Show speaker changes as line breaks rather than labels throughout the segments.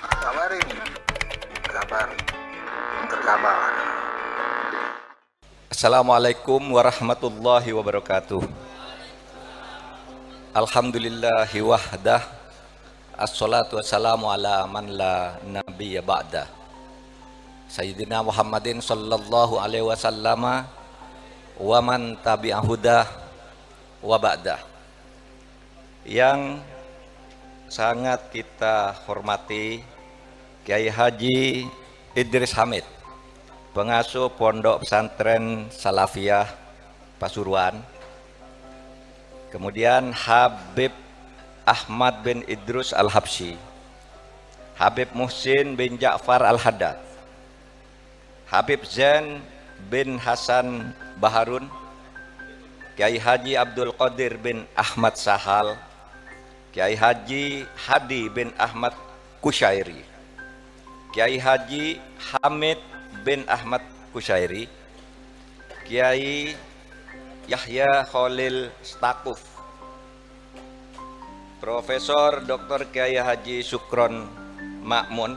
Kabar ini, kabar terkabar.
Assalamualaikum warahmatullahi wabarakatuh. Alhamdulillahi wahdah. Assalatu wassalamu ala man la nabiyya ba'dah. Sayyidina Muhammadin sallallahu alaihi wasallam wa man tabi'ahudah wa ba'dah. Yang sangat kita hormati Kiai Haji Idris Hamid, pengasuh Pondok Pesantren Salafiyah Pasuruan. Kemudian Habib Ahmad bin Idrus Al-Habsyi, Habib Muhsin bin Ja'far Al-Haddad, Habib Zain bin Hasan Baharun, Kiai Haji Abdul Qadir bin Ahmad Sahal, Kiai Haji Hadi bin Ahmad Kusyairi, Kiai Haji Hamid bin Ahmad Kusyairi, Kiai Yahya Khalil Stakuf, Profesor Dr. Kiai Haji Sukron Makmun,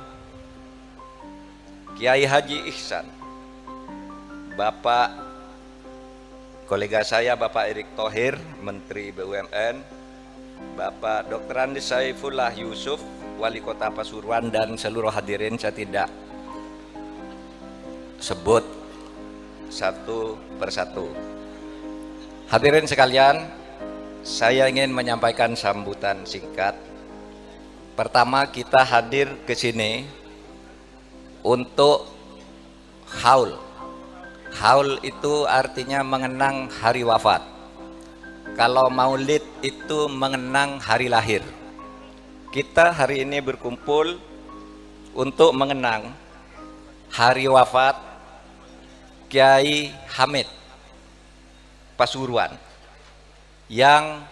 Kiai Haji Ihsan, Bapak kolega saya Bapak Erick Thohir, Menteri BUMN, Bapak Dr. Andi Saifullah Yusuf, Wali Kota Pasuruan, dan seluruh hadirin saya tidak sebut satu persatu. Hadirin sekalian, saya ingin menyampaikan sambutan singkat. Pertama, kita hadir ke sini untuk haul. Haul itu artinya mengenang hari wafat. Kalau maulid itu mengenang hari lahir. Kita hari ini berkumpul untuk mengenang hari wafat Kiai Hamid Pasuruan yang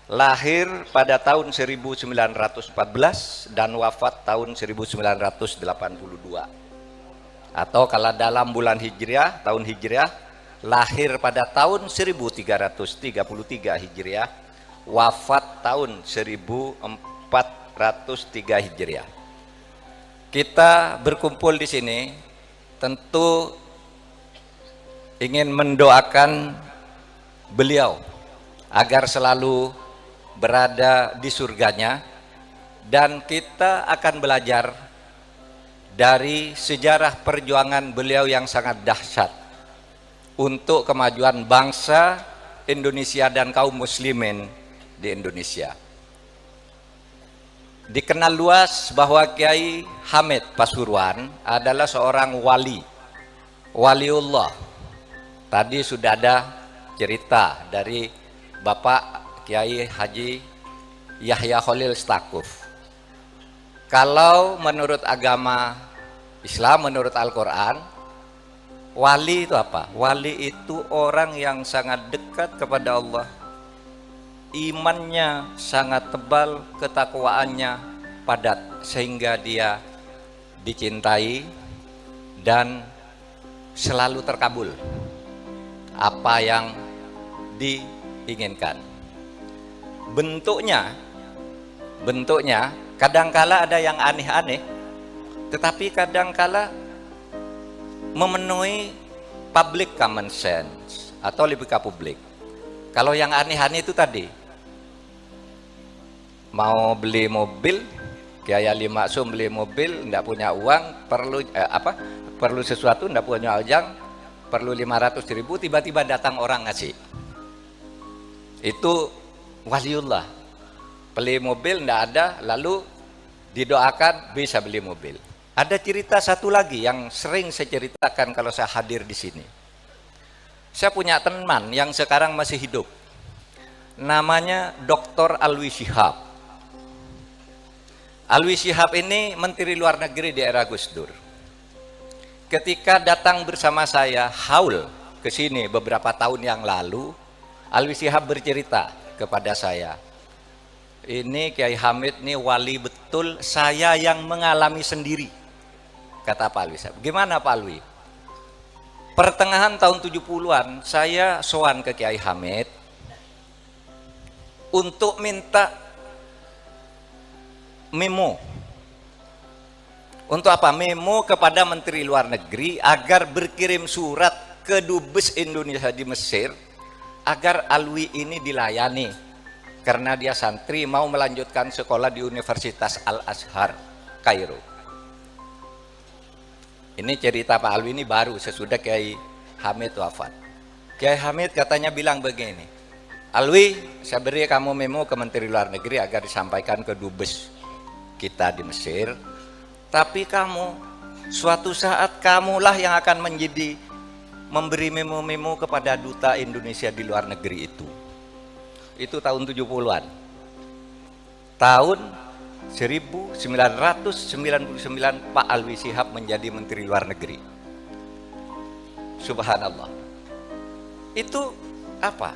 lahir pada tahun 1914 dan wafat tahun 1982. Atau kalau dalam bulan Hijriah, tahun Hijriah, lahir pada tahun 1333 Hijriah, wafat tahun 1403 Hijriah. Kita berkumpul di sini tentu ingin mendoakan beliau agar selalu berada di surganya, dan kita akan belajar dari sejarah perjuangan beliau yang sangat dahsyat untuk kemajuan bangsa Indonesia dan kaum muslimin di Indonesia. Dikenal luas bahwa Kiai Hamid Pasuruan adalah seorang waliullah. Tadi sudah ada cerita dari Bapak Kiai Haji Yahya Khalil Stakuf. Kalau menurut agama Islam, menurut Al-Quran, wali itu apa? Wali itu orang yang sangat dekat kepada Allah, imannya sangat tebal, ketakwaannya padat, sehingga dia dicintai dan selalu terkabul apa yang diinginkan. Bentuknya kadangkala ada yang aneh-aneh, tetapi kadangkala memenuhi public common sense atau lebih ke publik. Kalau yang aneh-aneh itu tadi, mau beli mobil, Kiai Ali Maksum beli mobil, enggak punya uang, perlu sesuatu, enggak punya uang, perlu 500.000, tiba-tiba datang orang ngasih. Itu waliullah. Beli mobil enggak ada, lalu didoakan bisa beli mobil. Ada cerita satu lagi yang sering saya ceritakan kalau saya hadir di sini. Saya punya teman yang sekarang masih hidup. Namanya Dr. Alwi Shihab. Alwi Shihab ini Menteri Luar Negeri di era Gus Dur. Ketika datang bersama saya haul ke sini beberapa tahun yang lalu, Alwi Shihab bercerita kepada saya, ini Kiai Hamid ini wali betul, saya yang mengalami sendiri. Kata Pak Alwi. Gimana Pak Alwi? Pertengahan tahun 70-an saya sowan ke Kiai Hamid untuk minta memo Untuk apa? Memo kepada Menteri Luar Negeri agar berkirim surat ke Dubes Indonesia di Mesir agar Alwi ini dilayani karena dia santri mau melanjutkan sekolah di Universitas Al-Azhar Kairo. Ini cerita Pak Alwi ini baru sesudah Kiai Hamid wafat. Kiai Hamid katanya bilang begini, Alwi, saya beri kamu memo ke Menteri Luar Negeri agar disampaikan ke Dubes kita di Mesir, tapi kamu suatu saat kamulah yang akan memberi memo-memo kepada duta Indonesia di luar negeri itu tahun 70-an. Tahun 1999 Pak Alwi Shihab menjadi Menteri Luar Negeri. Subhanallah. Itu apa?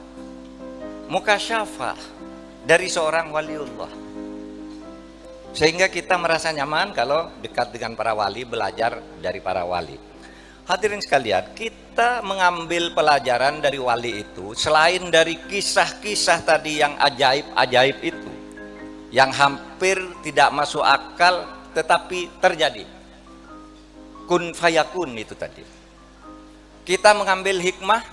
Mukasyafah dari seorang waliullah. Sehingga kita merasa nyaman kalau dekat dengan para wali, belajar dari para wali. Hadirin sekalian, kita mengambil pelajaran dari wali itu, selain dari kisah-kisah tadi yang ajaib-ajaib itu, yang hampir tidak masuk akal tetapi terjadi. Kun fayakun itu tadi. Kita mengambil hikmah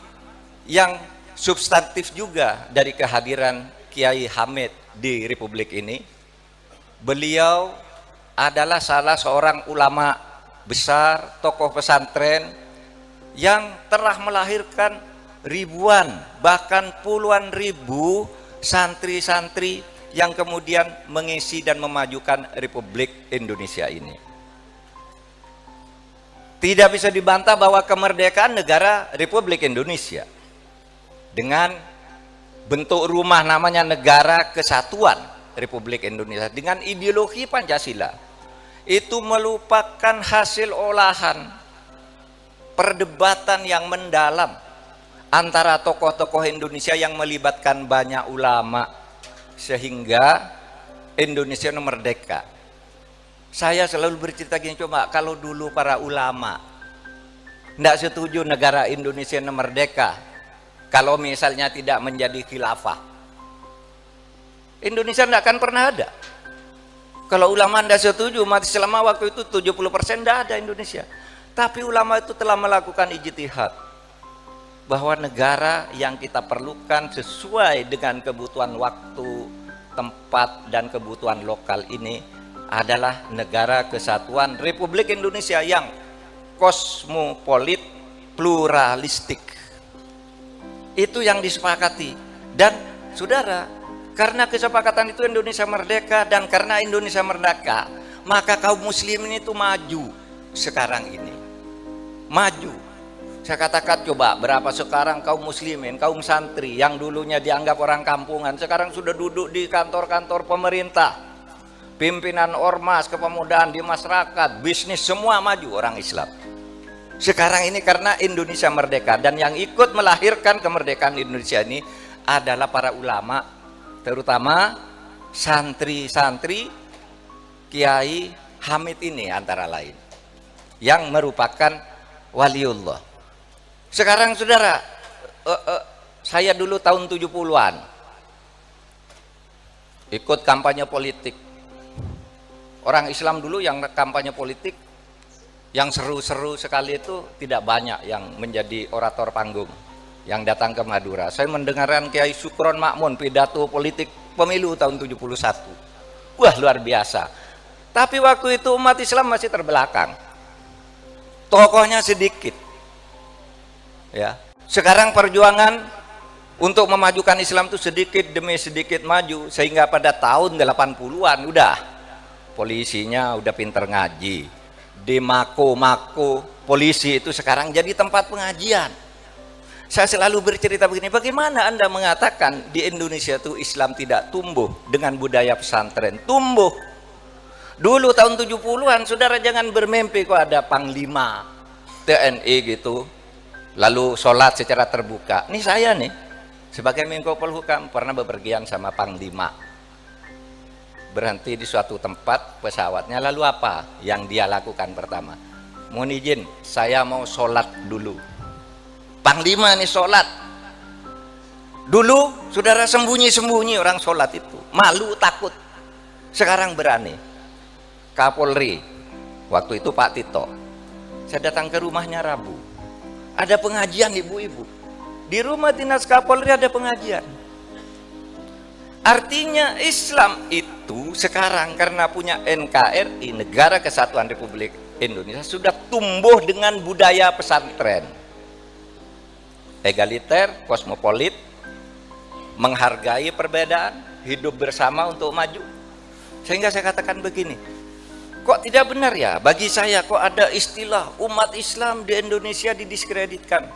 yang substantif juga dari kehadiran Kiai Hamid di Republik ini. Beliau adalah salah seorang ulama besar, tokoh pesantren yang telah melahirkan ribuan, bahkan puluhan ribu santri-santri yang kemudian mengisi dan memajukan Republik Indonesia ini. Tidak bisa dibantah bahwa kemerdekaan negara Republik Indonesia dengan bentuk rumah namanya Negara Kesatuan Republik Indonesia dengan ideologi Pancasila itu merupakan hasil olahan perdebatan yang mendalam antara tokoh-tokoh Indonesia yang melibatkan banyak ulama sehingga Indonesia merdeka. Saya selalu bercerita gini, coba kalau dulu para ulama tidak setuju negara Indonesia merdeka, kalau misalnya tidak menjadi khilafah, Indonesia tidak akan pernah ada. Kalau ulama tidak setuju, umat Islam waktu itu 70% tidak ada Indonesia. Tapi ulama itu telah melakukan ijtihad bahwa negara yang kita perlukan sesuai dengan kebutuhan waktu, tempat, dan kebutuhan lokal ini adalah Negara Kesatuan Republik Indonesia yang kosmopolit, pluralistik. Itu yang disepakati. Dan saudara, karena kesepakatan itu Indonesia merdeka, dan karena Indonesia merdeka, maka kaum muslimin itu maju sekarang ini. Maju. Saya katakan coba berapa sekarang kaum muslimin, kaum santri yang dulunya dianggap orang kampungan, sekarang sudah duduk di kantor-kantor pemerintah, pimpinan ormas, kepemudaan di masyarakat, bisnis, semua maju orang Islam. Sekarang ini karena Indonesia merdeka, dan yang ikut melahirkan kemerdekaan Indonesia ini adalah para ulama, terutama santri-santri Kiai Hamid ini antara lain, yang merupakan waliullah. Sekarang saudara, saya dulu tahun 70-an ikut kampanye politik. Orang Islam dulu yang kampanye politik yang seru-seru sekali itu tidak banyak yang menjadi orator panggung yang datang ke Madura. Saya mendengarkan Kiai Sukron Makmun pidato politik pemilu tahun 71. Wah, luar biasa. Tapi waktu itu umat Islam masih terbelakang. Tokohnya sedikit. Ya. Sekarang perjuangan untuk memajukan Islam itu sedikit demi sedikit maju, sehingga pada tahun 80-an udah polisinya udah pinter ngaji. Di mako-mako polisi itu sekarang jadi tempat pengajian. Saya selalu bercerita begini, bagaimana Anda mengatakan di Indonesia itu Islam tidak tumbuh dengan budaya pesantren? Tumbuh. Dulu tahun 70-an, saudara jangan bermimpi kok ada panglima TNI gitu, lalu sholat secara terbuka. Ini saya nih, sebagai Menko Polhukam, pernah bepergian sama panglima. Berhenti di suatu tempat pesawatnya, lalu apa yang dia lakukan pertama? Mohon izin, saya mau sholat dulu. Panglima ini sholat. Dulu saudara sembunyi-sembunyi orang sholat itu, malu, takut. Sekarang berani. Kapolri Waktu itu Pak Tito. Saya datang ke rumahnya Rabu. Ada pengajian ibu-ibu. Di rumah dinas Kapolri ada pengajian. Artinya Islam itu sekarang karena punya NKRI, Negara Kesatuan Republik Indonesia, sudah tumbuh dengan budaya pesantren. Egaliter, kosmopolit, menghargai perbedaan, hidup bersama untuk maju. Sehingga saya katakan begini, kok tidak benar ya bagi saya kok ada istilah umat Islam di Indonesia didiskreditkan.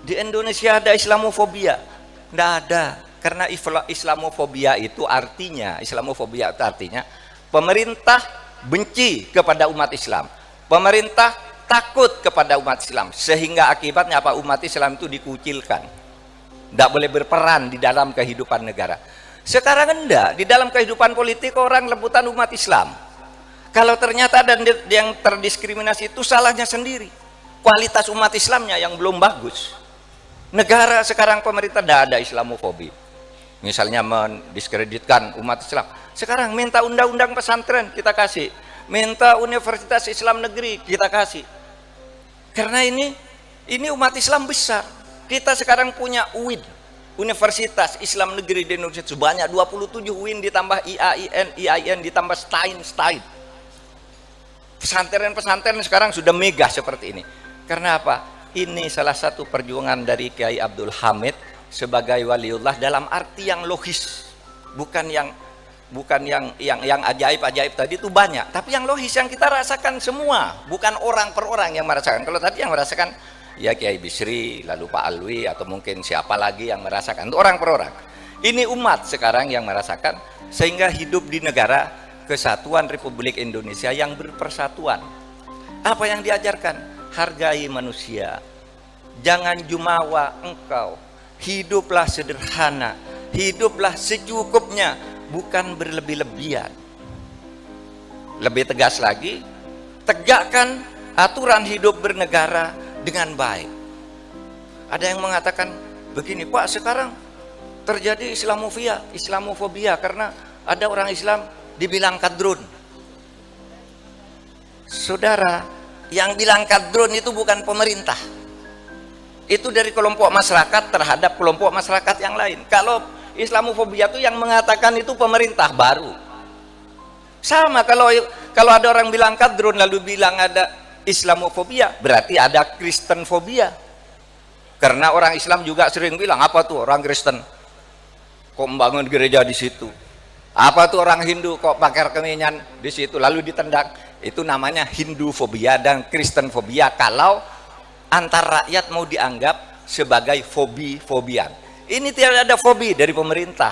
Di Indonesia ada Islamofobia. Tidak ada. Karena Islamofobia itu artinya pemerintah benci kepada umat Islam. Pemerintah takut kepada umat Islam. Sehingga akibatnya apa? Umat Islam itu dikucilkan. Tidak boleh berperan di dalam kehidupan negara. Sekarang enggak. Di dalam kehidupan politik orang rebutan umat Islam. Kalau ternyata ada yang terdiskriminasi itu salahnya sendiri. Kualitas umat Islamnya yang belum bagus. Negara sekarang pemerintah tidak ada Islamofobi. Misalnya mendiskreditkan umat Islam. Sekarang minta undang-undang pesantren kita kasih. Minta Universitas Islam Negeri kita kasih. Karena ini umat Islam besar. Kita sekarang punya UIN, Universitas Islam Negeri di Indonesia sebanyak 27 UIN ditambah IAIN ditambah STAIN. Pesantren-pesantren sekarang sudah megah seperti ini. Karena apa? Ini salah satu perjuangan dari Kiai Abdul Hamid sebagai waliullah dalam arti yang logis, bukan yang ajaib-ajaib tadi itu banyak, tapi yang logis yang kita rasakan semua, bukan orang per orang yang merasakan. Kalau tadi yang merasakan ya Kiai Bisri, lalu Pak Alwi atau mungkin siapa lagi yang merasakan, itu orang per orang. Ini umat sekarang yang merasakan, sehingga hidup di negara kesatuan Republik Indonesia yang berpersatuan. Apa yang diajarkan? Hargai manusia, jangan jumawa engkau, hiduplah sederhana, hiduplah secukupnya, bukan berlebih-lebihan. Lebih tegas lagi, tegakkan aturan hidup bernegara dengan baik. Ada yang mengatakan begini, Pak, sekarang terjadi Islamofobia karena ada orang Islam dibilang kadrun. Saudara, yang bilang kadrun itu bukan pemerintah. Itu dari kelompok masyarakat terhadap kelompok masyarakat yang lain. Kalau Islamofobia itu yang mengatakan itu pemerintah baru. Sama kalau ada orang bilang kadrun lalu bilang ada Islamofobia, berarti ada Kristenfobia. Karena orang Islam juga sering bilang, apa tuh orang Kristen kok membangun gereja di situ? Apa tuh orang Hindu kok pakai kemenyan di situ lalu ditendang? Itu namanya Hindufobia dan Kristenfobia kalau antar rakyat mau dianggap sebagai fobian. Ini tidak ada fobi dari pemerintah,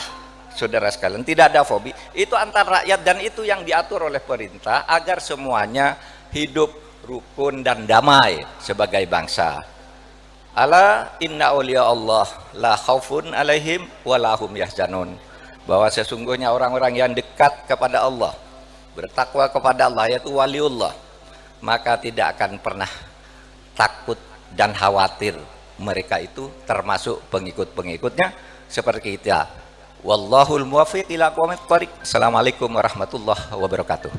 saudara sekalian, tidak ada fobi. Itu antar rakyat dan itu yang diatur oleh pemerintah agar semuanya hidup rukun dan damai sebagai bangsa. Ala inna awliya Allah la khaufun alaihim walahum yahzanun. Bahwa sesungguhnya orang-orang yang dekat kepada Allah, bertakwa kepada Allah, yaitu waliullah, maka tidak akan pernah takut dan khawatir. Mereka itu termasuk pengikut-pengikutnya seperti kita. Wallahul muwaffiq ila aqwamit thoriq. Assalamualaikum warahmatullahi wabarakatuh.